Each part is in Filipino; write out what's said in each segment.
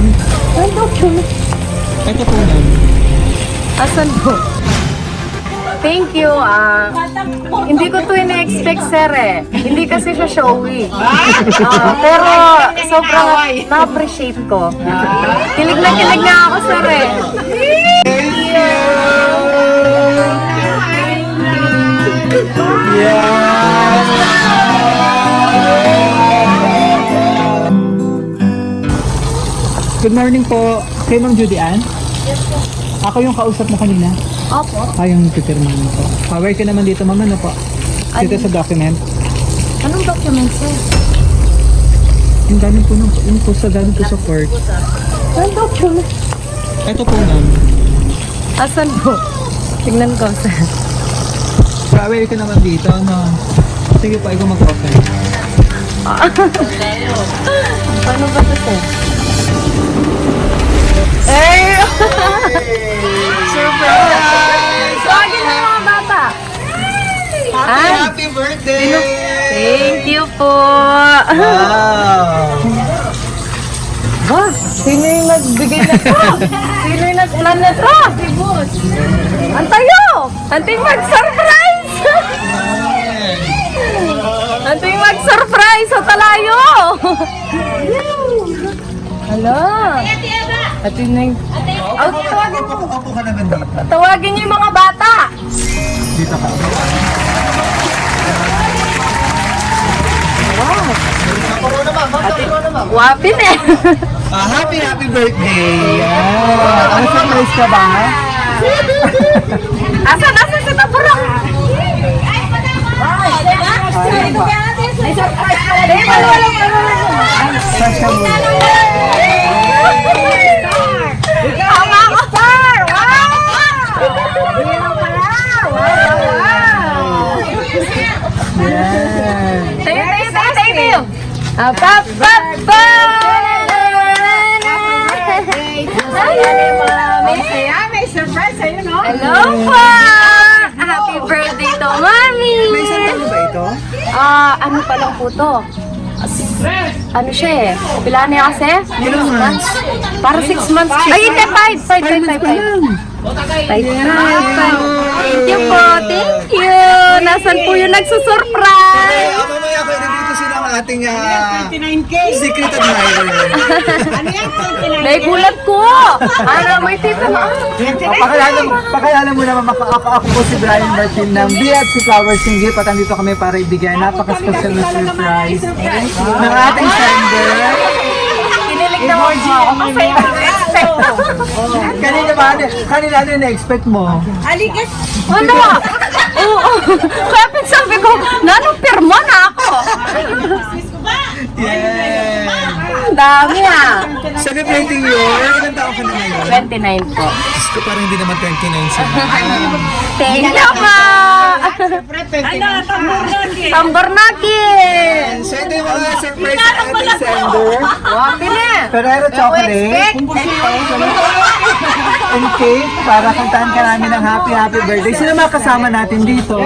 document. Ang document. Ito po ma'am. Asan po? Thank you. Hindi ko to ina-expect, sir eh. Hindi kasi siya showy. Pero sobrang na-appreciate ko. Kilig na ako, sir eh. Thank you! Yes! Good morning po. Kay Ma'am Judy Ann? Yes po. Ako yung kausap mo kanina. Opo. Yung pipirman mo po. Power ka naman dito, ma'am, ano po? Dito sa document. Anong document, sir? Yung galing po, yung po sa galing po sa court. Anong document? Ito po, ma'am. Asan po? Tingnan ko, sir. Power ka naman dito, no? Sige po, ikaw mag-open. Paano ba ito, sir? Eh! Surprise! Lagi na mga bata! Happy birthday! Thank you po! Wow! Ba? Sino yung nagbigay na to? Sino yung nagplan na to? Antayo! Antayo mag-surprise! Antayo mag-surprise sa talayo! Hala! Ate na yung... Opo ka naman dito. Tawagin niyo yung mga bata! Dito ka. Wapin eh! Happy birthday! Yeah. Ano surprise ka ba? Asan si Taburong? May surprise pala dito! Sasha mo. Tama ako, sir! Wow! Yeah. Tayo! May surprise sa'yo, no? Hello po! Happy birthday to Mami! May isang taon ba ito? Ano pa lang po to? Ano siya eh? Pila niya kasi? Ilang months? Para 6 months. Ay, hindi, 5. Thank you po, thank you! Nasaan po yung nagsusurprise? Mamaya pwede dito sila ang ating 29K. secret admirer. Ano yan? 29K? Naigulat ko! May tita na. Pakilala mo naman ako po si Brian Martin ng BFC Flowers and Gift at andito kami para ibigay napaka-special na surprise ng ating sender. Kinilig na ako kasi expect ko. Kanina ano yung na-expect mo? Aligat. Ano? Oo. Kaya sabi ko, nanong pirma na ako. Yeah! Ang dami Celebrating your, ilang taon ka na ngayon? 29 po. Diyos ko parang hindi naman 29 sila. Thank you po! Ano? Tambornakin! So ito yung mga surprise sa ating sender. Wapi na! Ferrero chocolate and cake para kantahan ka namin ng happy birthday. Sino mga kasama natin dito?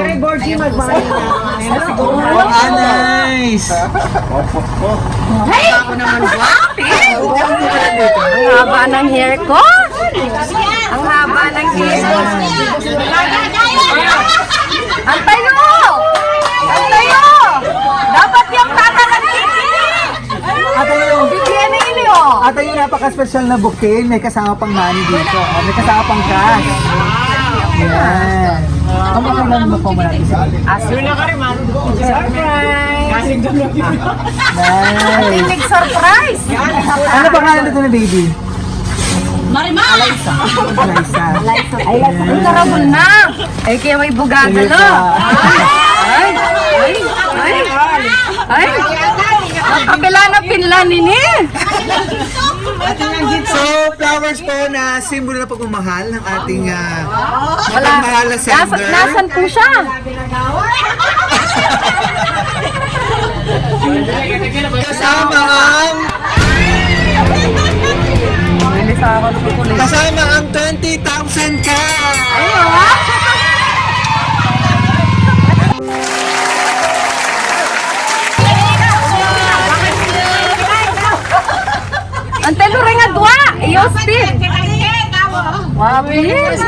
Nice! Hey! Ako naman wapi! Ang haba ng hair ko! Ang haba ng hair ko! Antayo! Antayo! Dapat yung tata ng bigyan na ini oh! At yung napaka-special na bouquet, may kasama pang money dito. May kasama pang cash. Yan. Ang makailan mo po natin sa atin. Aso na ka rin, man. Surprise! Nice. Big surprise! Ano ba nga nito na baby? Marimar! Liza. Ay, ang karabol na! Ay, kaya may bugada no? Ay! Ay! Ay! Ay! Kapila na pinlanin eh! So, flowers po na simbolo na pagmamahal ng ating mapagmahal na sender. Nasaan po siya? Kasama ang kasama ang 20,000 ka! Ang telo rin nga dua! Austin. Wow, bilis.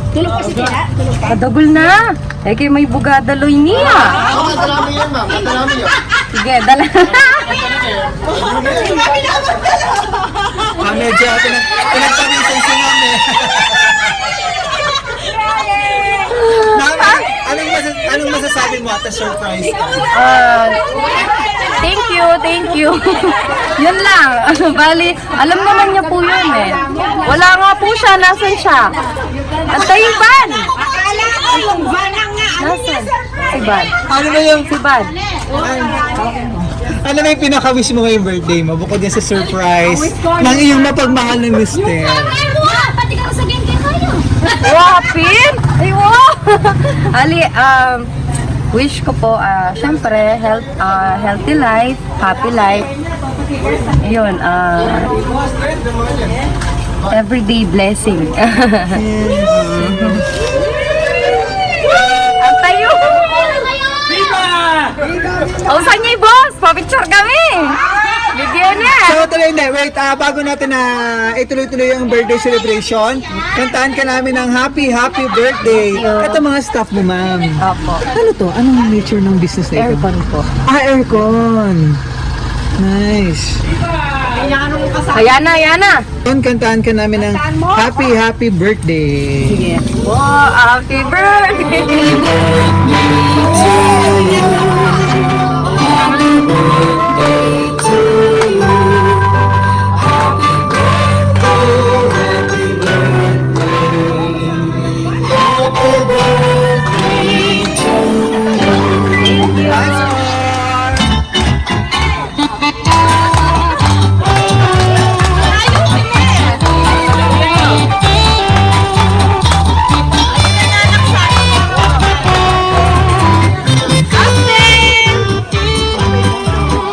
Tulog kasi sila. Kadagol na. Eh, kayo may bugadaloy niya. Ako, dala mo yan, ma'am. Dala mo yan. Sige, dala. Medyo pinagpawisan si ma'am eh. Ma'am, anong masasabi mo at surprise ka? Thank you. Yun lang. Bali, alam naman niya po yun eh. Wala nga po siya. Nasaan siya? Antayin, Ban! Akala ko yung banang nga. Nasaan? Si Ban. Ano ba yung Si Ban. ano ba yung pinaka-wish mo ngayong birthday mo? Bukod yan sa surprise ng iyong mapagmahal na mister. Pati ka sa game kayo. Wow, Pin! Ay, wow! Ali, wish ko po, syempre, healthy life, happy life. Ayun, everyday blessing. Ang tayo! O, saan niya boss? Pa-picture kami! Bigyan na! So tuloy na, wait, bago natin na ituloy-tuloy ang birthday celebration, kantaan ka namin ng happy birthday. Ito mga staff mo, ma'am. Opo. Ano to? Anong nature ng business na ito? Aircon po. Aircon. Nice. Ayan na! Kantaan ka namin ng happy birthday. Sige. Wow, happy birthday!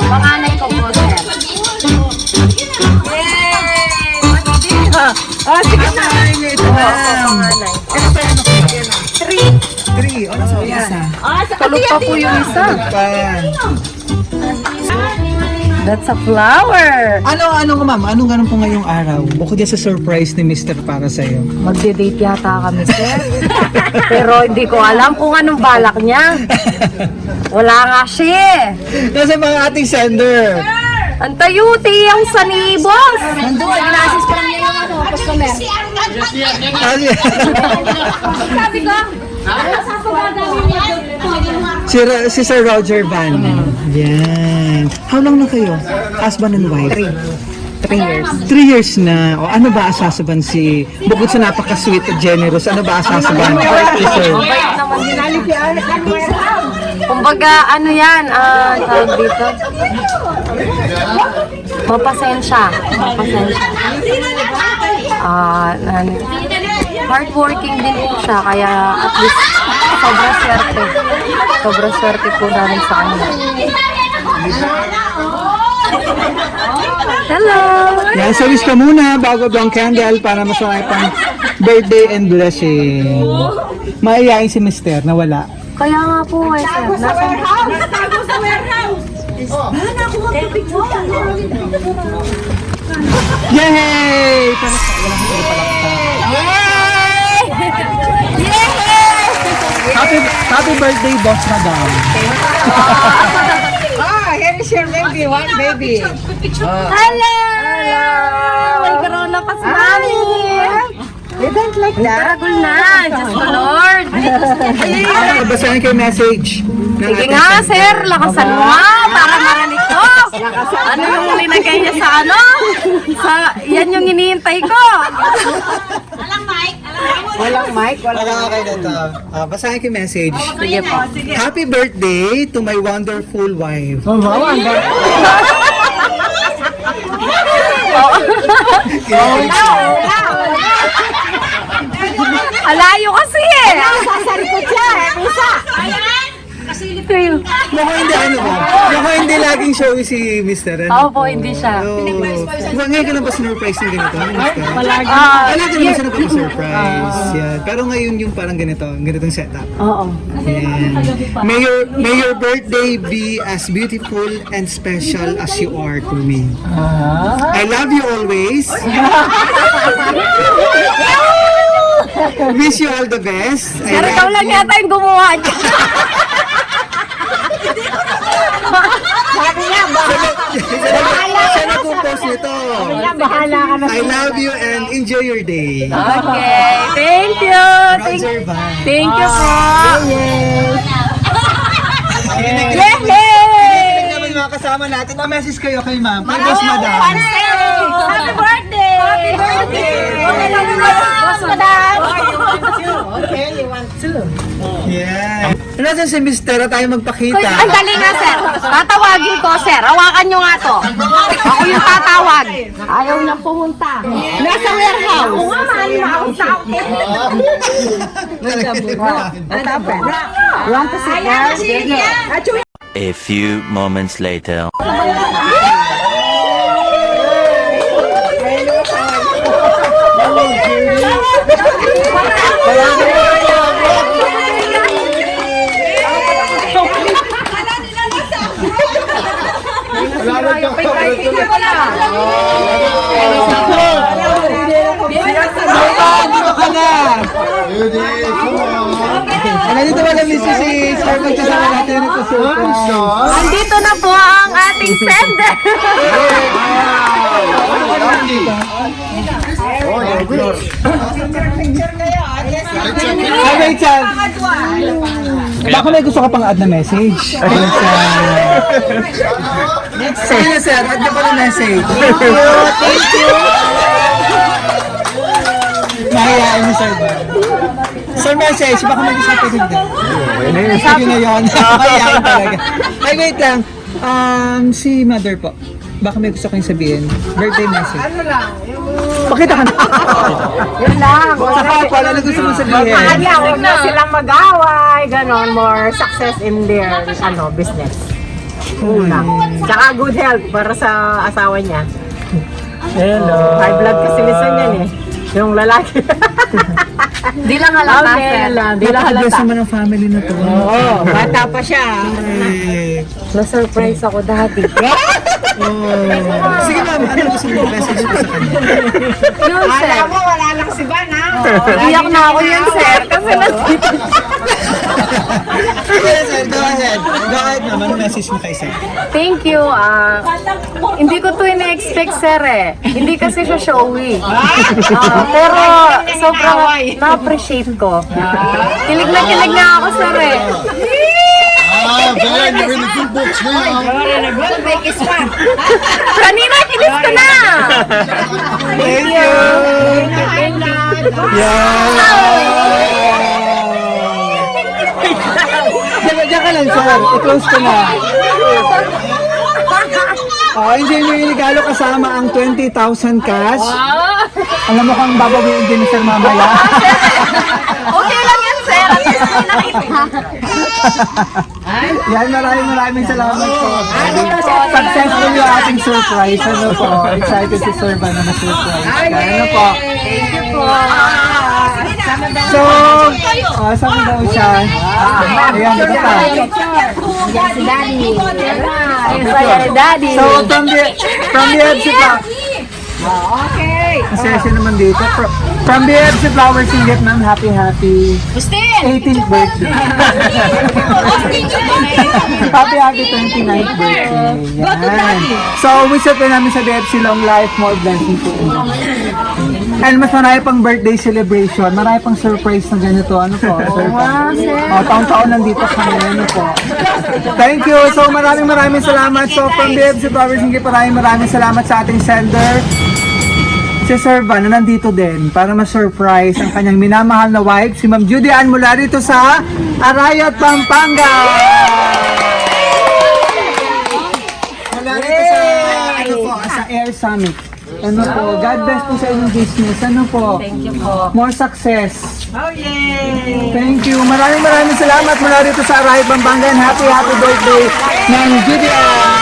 Panganay ko po, sir. Ah, sige na. Ito na. Panganay. Three. Ano sa isa? Tulog pa po yung isa. Pa. That's a flower. Ano ma'am? Anong ganun po ngayong araw? Bukod yan sa surprise ni Mr. para sa'yo. Magde-date yata kami, sir. Pero hindi ko alam kung anong balak niya. Wala nga siya. Nasa mga ating sender. Antayuti ang sanibos. Nandun, inasis pa lang niya yung customer. Sabi ko, Si Sir Roger Van. Yan. How long na kayo? Husband and wife? 3 years. 3 years na. O ano ba asasaban si, bukod sa napaka-sweet at generous, ano ba asasaban? Si Sir? Mabait naman din. Kumbaga, ano yan, tawag dito. Mapasensya. Hardworking din po siya, kaya at least sobrang swerte po namin sa kanya. Hello! Yan, so wish ka muna bago ang candle para mas marami pang birthday and blessing. Maiyain si Mister na wala. Kaya nga po, sir. Nasa natago sa warehouse. Yay! Palakpak. Wala kang palakpak. Happy birthday, boss madam. Here is your baby, one baby. Hello! May corona pa sa mami. They don't like Taragol na. Diyos ko, Lord. Basahin ko yung message. ng Sige ating nga, sender. sir. Lakasan mo nga para marinig ko. Ano yung linagay niya sa ano? Yan yung hinihintay ko. Walang mic, Wala kayo na ito. Basahin ko yung message. Sige po. Happy birthday to my wonderful wife. Alayo kasi eh. Sa likod siya, Bisa. to you. Mukhang hindi ano ba? Mukhang hindi laging showy si Mr. Oo po, hindi siya. Ngayon ka na ba sinurprise ng ganito? Palagi. Wala ka naman siya nagpapa-surprise. Yan. Pero ngayon yung parang ganitong setup. Oo. Yan. May your birthday be as beautiful and special as you are to me. I love you always. Wish you all the best. I Pero love ikaw lang you. yata yung gumawa niya. Siya nag-compose nito. Bahala ka na. I love you and enjoy your day. Okay, thank you. Roger Van. Thank you po. Yay! Yay! naman mga kasama natin. Message kayo kay ma'am. Kay Boss Madam. Happy birthday! Happy birthday! Okay lang naman, Boss Madam. Okay, you want to? Yeah. Nasaan si Mr. Tayo magpakita? Ang dali nga, sir. Tatawagin ko, sir. Hawakan nyo nga to. Ako yung tatawag. Ayaw niyang pumunta. Nasa warehouse. Oo nga, mahal na ako sa You want to sit there? A few moments later. Dito ka na! Nandito wala mismo si Sir magkasama natin ito sa Andito na po ang ating sender. Ay, wait, Chan. Baka may gusto ka pang add na message. Wait, Sige na, sir. Add na pa na message. Thank you. Mahihain mo, sir ba? Sir, message. Baka may gusto ka pang din. Sige na yun. Mahihain talaga. Ay, wait lang. Si mother po. Baka may gusto kayong sabihin. Birthday message. Ano lang? Pakita ka na. Yun lang. Saka po, ano gusto mo sabihin? Huwag na silang mag-away, ganon, more success in their business. Una. Tsaka good health para sa asawa niya. Hello. High blood kasi minsan yan eh. Yung lalaki. Di lang halata, Okay sir. lang, di lang Napaka-bless halata. naman ang family na to. Oo, bata pa siya. Eh, Na-surprise ako dati. Sige ma'am, ano gusto mo message ko sa kanya? Yun, sir. mo, wala lang si Van, ha? Iyak na ako yun, sir. Kasi nandito. Sige na sir, go ahead. Go ahead ma'am, ano message mo kay sir? Thank you. Hindi ko to ina-expect, sir eh. Hindi kasi siya showy. Pero sobrang na-appreciate ko. Kilig na ako, sir eh. Ben, you're in the good books now. Kanina, kilig ko na. Thank you! Diyan ka lang sir, i-close ko na. Enjoy mo yung regalo kasama ang 20,000 cash. Alam mo kang babawiin din ni sir mamaya. Okay lang yan, sir. At least may nakita. Yan, maraming salamat po. Successful yung ating surprise. Ano po? Excited si Sir Van na ma-surprise. Ano po? Thank you po. So, saan daw siya? Ayan, ito pa. Si Daddy. Yes, Daddy. So, from the FC Flower. Okay. Session naman dito. From the FC Flower Singit, ma'am, happy 18th birthday. Happy 29th birthday. Yan. So, wish ko namin sa DFC long life, more blessings po. And mas marami pang birthday celebration, marami pang surprise na ganito. Ano po? Taon-taon nandito kami. Ano po? Thank you. So, maraming salamat. So, from DFC Flower Singit, maraming salamat sa ating sender. Si Sir Van na nandito din para ma-surprise ang kanyang minamahal na wife, si Ma'am Judy Ann mula dito sa Arayat, Pampanga! Mula dito sa, sa Air Summit. Ano po, God bless po sa inyong business. Ano po? Thank you po. More success. Oh, yay! Thank you. Maraming salamat mula dito sa Arayat, Pampanga. Happy birthday ng GDL.